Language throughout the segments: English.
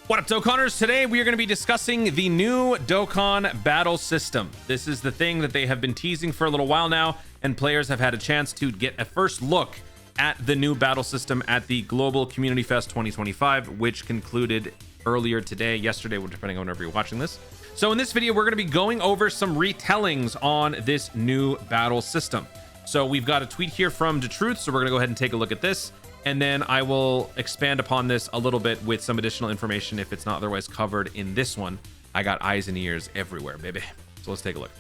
What up, Dokkanners? Today we are going to be discussing the new Dokkan Battle System. This is the thing that they have been teasing for a little while now, and players have had a chance to get a first look at the new battle system at the Global Community Fest 2025, which concluded earlier today, yesterday, depending on whenever you're watching this. So in this video, we're going to be going over some retellings on this new battle system. So we've got a tweet here from DeTruth, so we're going to go ahead and take a look at this. And then I will expand upon this a little bit with some additional information if it's not otherwise covered in this one. I got eyes and ears everywhere, baby. So let's take a look.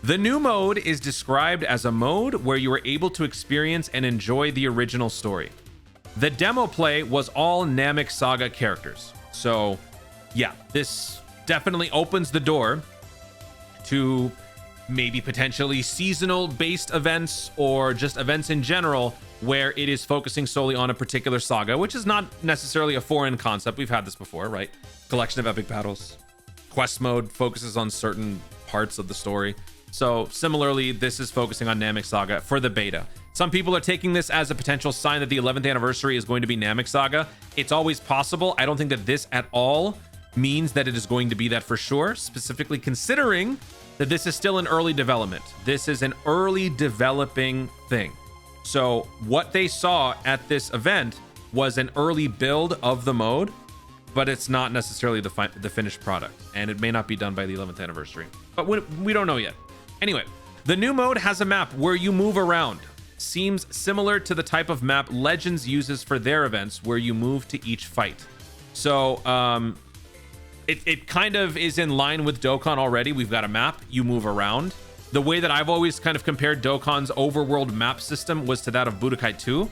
The new mode is described as a mode where you are able to experience and enjoy the original story. The demo play was all Namek Saga characters. So yeah, this definitely opens the door to maybe potentially seasonal based events or just events in general where it is focusing solely on a particular saga, which is not necessarily a foreign concept. We've had this before, right? Collection of epic battles. Quest mode focuses on certain parts of the story. So similarly, this is focusing on Namek Saga for the beta. Some people are taking this as a potential sign that the 11th anniversary is going to be Namek Saga. It's always possible. I don't think that this at all means that it is going to be that for sure, specifically considering that this is still in early development. This is an early developing thing. So what they saw at this event was an early build of the mode, but it's not necessarily the finished product, and it may not be done by the 11th anniversary, but we don't know yet. Anyway, the new mode has a map where you move around. Seems similar to the type of map Legends uses for their events, where you move to each fight. So it kind of is in line with Dokkan already. We've got a map, you move around. The way that I've always kind of compared Dokkan's overworld map system was to that of Budokai 2.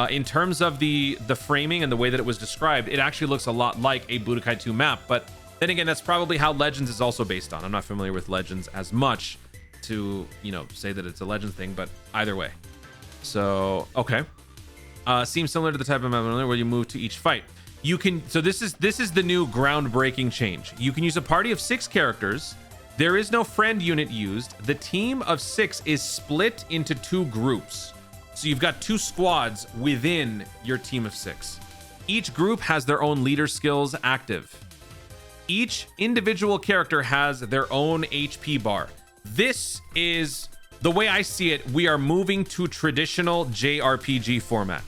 In terms of the framing and the way that it was described, it actually looks a lot like a Budokai 2 map. But then again, that's probably how Legends is also based on. I'm not familiar with Legends as much to, say that it's a Legends thing, but either way. So, okay. Seems similar to the type of map where you move to each fight. So this is the new groundbreaking change. You can use a party of 6 characters. There is no friend unit used. The team of 6 is split into 2 groups. So you've got 2 squads within your team of 6. Each group has their own leader skills active. Each individual character has their own HP bar. This is the way I see it. We are moving to traditional JRPG format.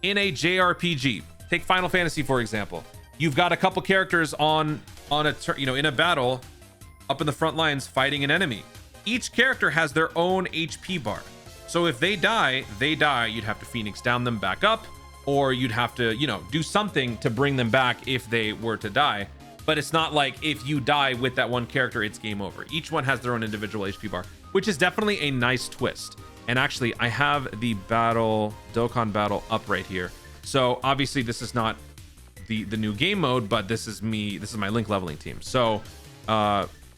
In a JRPG, take Final Fantasy for example. You've got a couple characters in a battle up in the front lines fighting an enemy. Each character has their own HP bar. So if they die, you'd have to Phoenix down them back up, or you'd have to, do something to bring them back if they were to die. But it's not like if you die with that one character, it's game over. Each one has their own individual HP bar, which is definitely a nice twist. And actually, I have the Dokkan Battle up right here. So obviously this is not the new game mode, but this is my link leveling team. So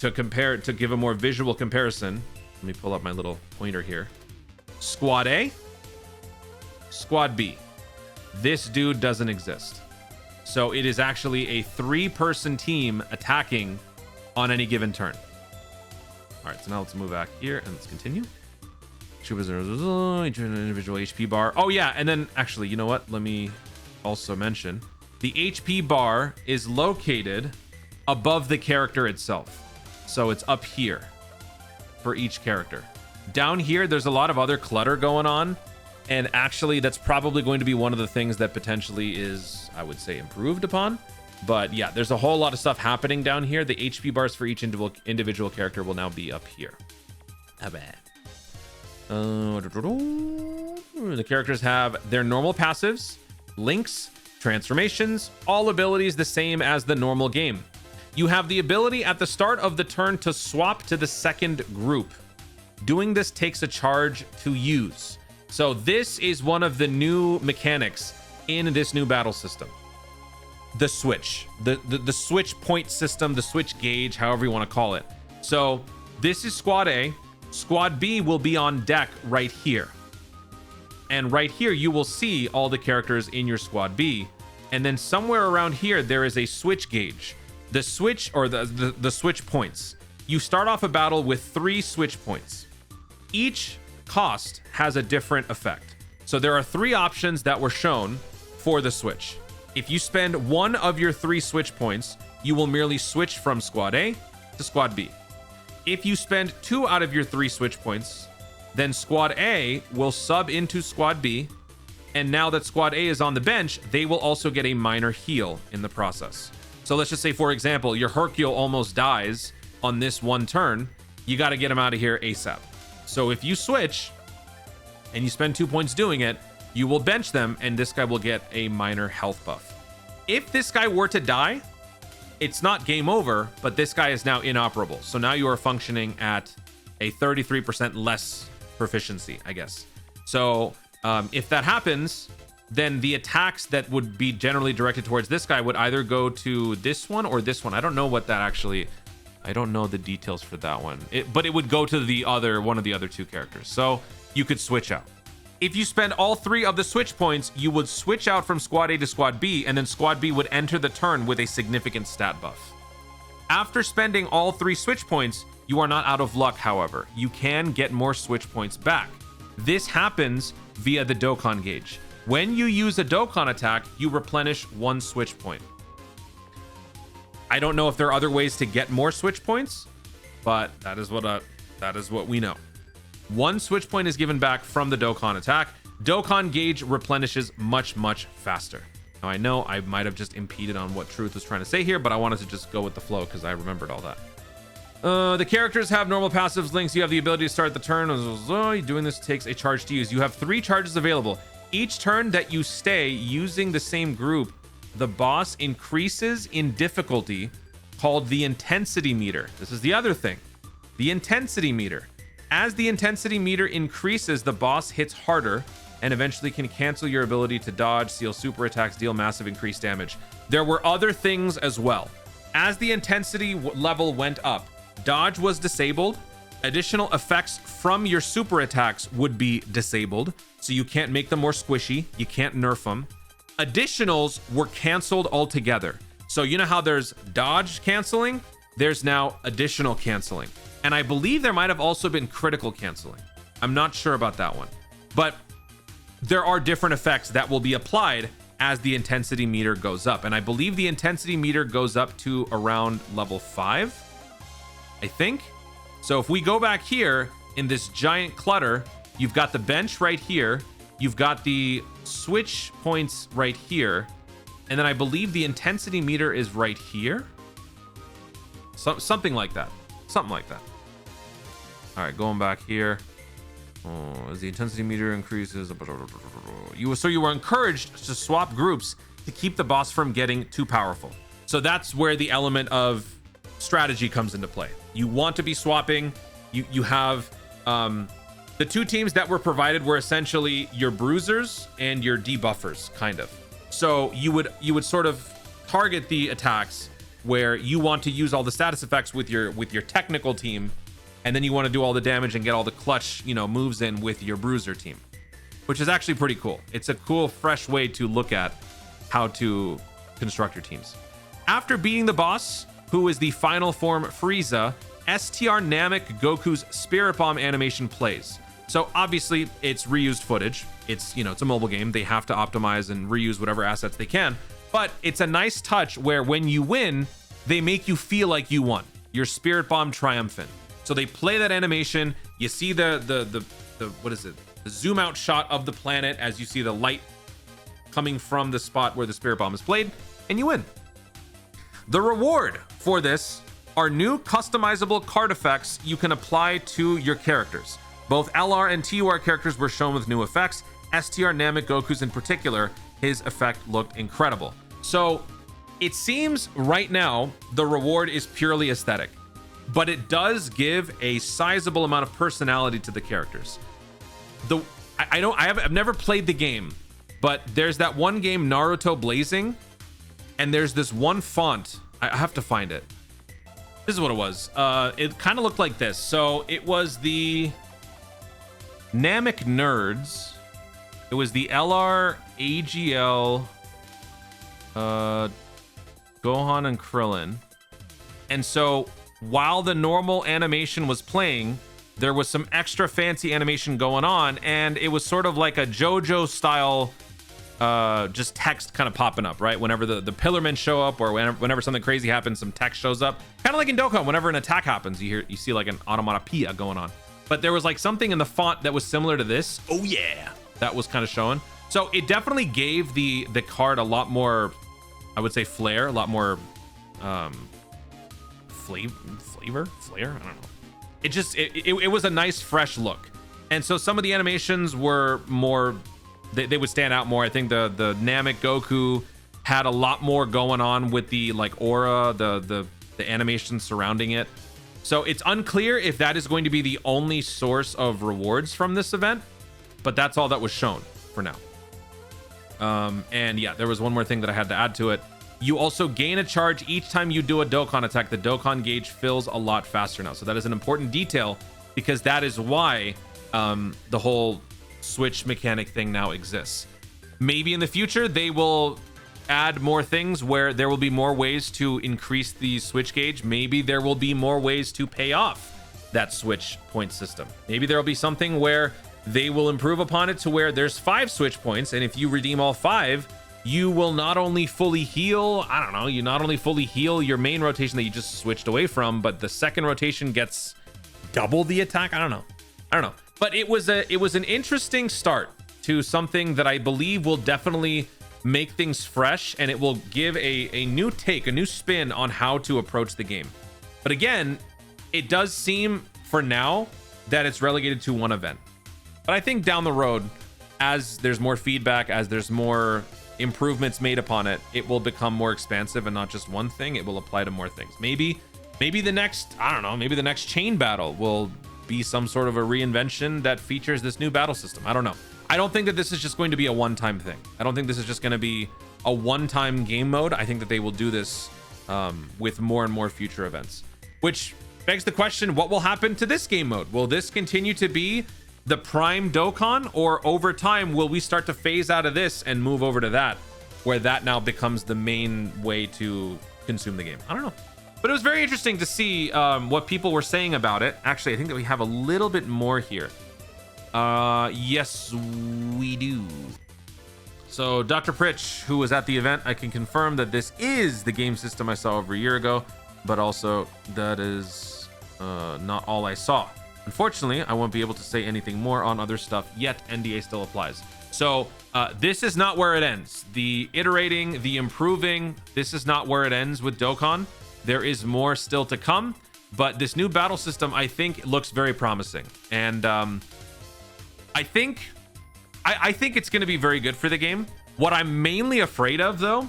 to give a more visual comparison, let me pull up my little pointer here. Squad A, Squad B. This dude doesn't exist. So it is actually a 3-person team attacking on any given turn. All right, so now let's move back here and let's continue. Individual HP bar. Oh yeah, and then actually, you know what? Let me also mention the HP bar is located above the character itself. So it's up here for each character. Down here, there's a lot of other clutter going on. And actually, that's probably going to be one of the things that potentially is, I would say, improved upon. But yeah, there's a whole lot of stuff happening down here. The HP bars for each individual character will now be up here. The characters have their normal passives, links, transformations, all abilities the same as the normal game. You have the ability at the start of the turn to swap to the second group. Doing this takes a charge to use. So this is one of the new mechanics in this new battle system. The switch, the switch point system, the switch gauge, however you want to call it. So this is Squad A. Squad B will be on deck right here. And right here, you will see all the characters in your Squad B. And then somewhere around here, there is a switch gauge. The switch or the switch points. You start off a battle with 3 switch points. Each cost has a different effect. So there are 3 options that were shown for the switch. If you spend one of your 3 switch points, you will merely switch from Squad A to Squad B. If you spend 2 out of your 3 switch points, then Squad A will sub into Squad B, and now that Squad A is on the bench, they will also get a minor heal in the process. So let's just say, for example, your Hercule almost dies on this one turn. You got to get him out of here ASAP. So if you switch and you spend 2 points doing it, you will bench them, and this guy will get a minor health buff. If this guy were to die, it's not game over, but this guy is now inoperable. So now you are functioning at a 33% less proficiency, I guess. So if that happens, then the attacks that would be generally directed towards this guy would either go to this one or this one. I don't know what that actually, I don't know the details for that one, but it would go to the other, one of the other 2 characters. So you could switch out. If you spend all 3 of the switch points, you would switch out from Squad A to Squad B, and then Squad B would enter the turn with a significant stat buff. After spending all 3 switch points, you are not out of luck, however. You can get more switch points back. This happens via the Dokkan gauge. When you use a Dokkan attack, you replenish 1 switch point. I don't know if there are other ways to get more switch points, but that is what we know. 1 switch point is given back from the Dokkan attack. Dokkan gauge replenishes much, much faster. Now, I know I might have just impeded on what Truth was trying to say here, but I wanted to just go with the flow because I remembered all that. The characters have normal passives links. You have the ability to start the turn. Doing this takes a charge to use. You have 3 charges available. Each turn that you stay using the same group, the boss increases in difficulty, called the intensity meter. This is the other thing. The intensity meter. As the intensity meter increases, the boss hits harder and eventually can cancel your ability to dodge, seal super attacks, deal massive increased damage. There were other things as well. As the intensity level went up, dodge was disabled. Additional effects from your super attacks would be disabled, so you can't make them more squishy. You can't nerf them. Additionals were canceled altogether. So you know how there's dodge canceling? There's now additional canceling. And I believe there might have also been critical canceling. I'm not sure about that one. But there are different effects that will be applied as the intensity meter goes up. And I believe the intensity meter goes up to around level 5, I think. So if we go back here in this giant clutter, you've got the bench right here. You've got the switch points right here. And then I believe the intensity meter is right here. Something like that. Something like that. All right, going back here. As the intensity meter increases, so you were encouraged to swap groups to keep the boss from getting too powerful. So that's where the element of strategy comes into play. You want to be swapping. You have the 2 teams that were provided were essentially your bruisers and your debuffers, kind of. So you would sort of target the attacks where you want to use all the status effects with your technical team, and then you want to do all the damage and get all the clutch, moves in with your bruiser team, which is actually pretty cool. It's a cool, fresh way to look at how to construct your teams. After beating the boss, who is the final form Frieza, STR Namek Goku's Spirit Bomb animation plays. So obviously it's reused footage. It's, it's a mobile game. They have to optimize and reuse whatever assets they can, but it's a nice touch where when you win, they make you feel like you won. Your Spirit Bomb triumphant. So they play that animation. You see the what is it? The zoom out shot of the planet as you see the light coming from the spot where the Spirit Bomb is played, and you win. The reward for this are new customizable card effects you can apply to your characters. Both LR and TUR characters were shown with new effects. STR Namek Goku's in particular, his effect looked incredible. So it seems right now the reward is purely aesthetic, but it does give a sizable amount of personality to the characters. I've never played the game, but there's that one game, Naruto Blazing, and there's this one font. I have to find it. This is what it was. It kind of looked like this. So it was the Namek Nerds. It was the LR, AGL, Gohan, and Krillin. And so while the normal animation was playing, there was some extra fancy animation going on, and it was sort of like a JoJo style just text kind of popping up, right? Whenever the pillarmen show up, or whenever something crazy happens, some text shows up. Kind of like in Dokkan, whenever an attack happens, you see like an onomatopoeia going on. But there was like something in the font that was similar to this. Oh yeah, that was kind of showing. So it definitely gave the card a lot more, I would say, flair, a lot more flair. I don't know. It was a nice fresh look. And so some of the animations were more, they would stand out more. I think the Namek Goku had a lot more going on with the like aura, the animation surrounding it. So it's unclear if that is going to be the only source of rewards from this event, but that's all that was shown for now. And yeah, there was one more thing that I had to add to it. You also gain a charge each time you do a Dokkan attack. The Dokkan gauge fills a lot faster now. So that is an important detail, because that is why the whole switch mechanic thing now exists. Maybe in the future they will add more things where there will be more ways to increase the switch gauge. Maybe there will be more ways to pay off that switch point system. Maybe there will be something where they will improve upon it to where there's 5 switch points, and if you redeem all 5, you will not only fully heal, I don't know, you not only fully heal your main rotation that you just switched away from, but the second rotation gets double the attack. I don't know. But it was an interesting start to something that I believe will definitely make things fresh, and it will give a new take, a new spin on how to approach the game. But again, it does seem for now that it's relegated to one event. But I think down the road, as there's more feedback, as there's more improvements made upon it, it will become more expansive and not just one thing. It will apply to more things. Maybe the next, I don't know, maybe the next chain battle will be some sort of a reinvention that features this new battle system. I don't know. I don't think that this is just going to be a one-time thing. I don't think this is just going to be a one-time game mode. I think that they will do this with more and more future events, which begs the question, what will happen to this game mode? Will this continue to be the prime Dokkan, or over time will we start to phase out of this and move over to that, where that now becomes the main way to consume the game? I don't know. But it was very interesting to see what people were saying about it. Actually, I think that we have a little bit more here. Yes, we do. So Dr. Pritch, who was at the event, I can confirm that this is the game system I saw over a year ago, but also that is not all I saw. Unfortunately, I won't be able to say anything more on other stuff yet. NDA still applies. So this is not where it ends. The iterating, the improving, this is not where it ends with Dokkan. There is more still to come, but this new battle system, I think, looks very promising. And I think it's going to be very good for the game. What I'm mainly afraid of, though,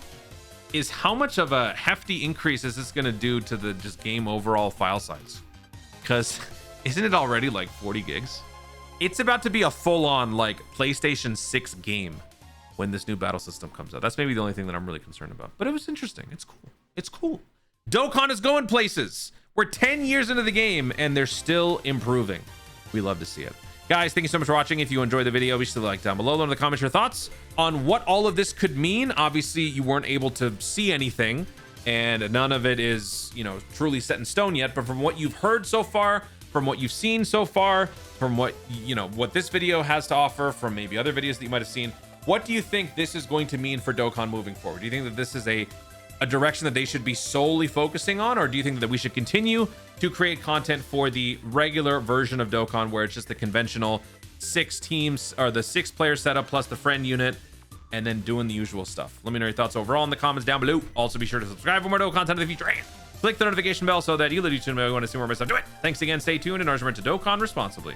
is how much of a hefty increase is this going to do to the just game overall file size? Because isn't it already like 40 gigs? It's about to be a full-on like PlayStation 6 game when this new battle system comes out. That's maybe the only thing that I'm really concerned about. But it was interesting. It's cool. It's cool. Dokkan is going places. We're 10 years into the game and they're still improving. We love to see it. Guys, thank you so much for watching. If you enjoyed the video, be sure to like down below. Let in the comments your thoughts on what all of this could mean. Obviously, you weren't able to see anything, and none of it is, you know, truly set in stone yet. But from what you've heard so far, from what you've seen so far, from what, you know, what this video has to offer, from maybe other videos that you might have seen, what do you think this is going to mean for Dokkan moving forward? Do you think that this is a direction that they should be solely focusing on, or do you think that we should continue to create content for the regular version of Dokkan, where it's just the conventional 6 teams, or the 6-player setup plus the friend unit, and then doing the usual stuff? Let me know your thoughts overall in the comments down below. Also, be sure to subscribe for more Dokkan content in the future, and click the notification bell so that you let YouTube know you want to see more of my stuff. Do it. Thanks again. Stay tuned, and remember to Dokkan responsibly.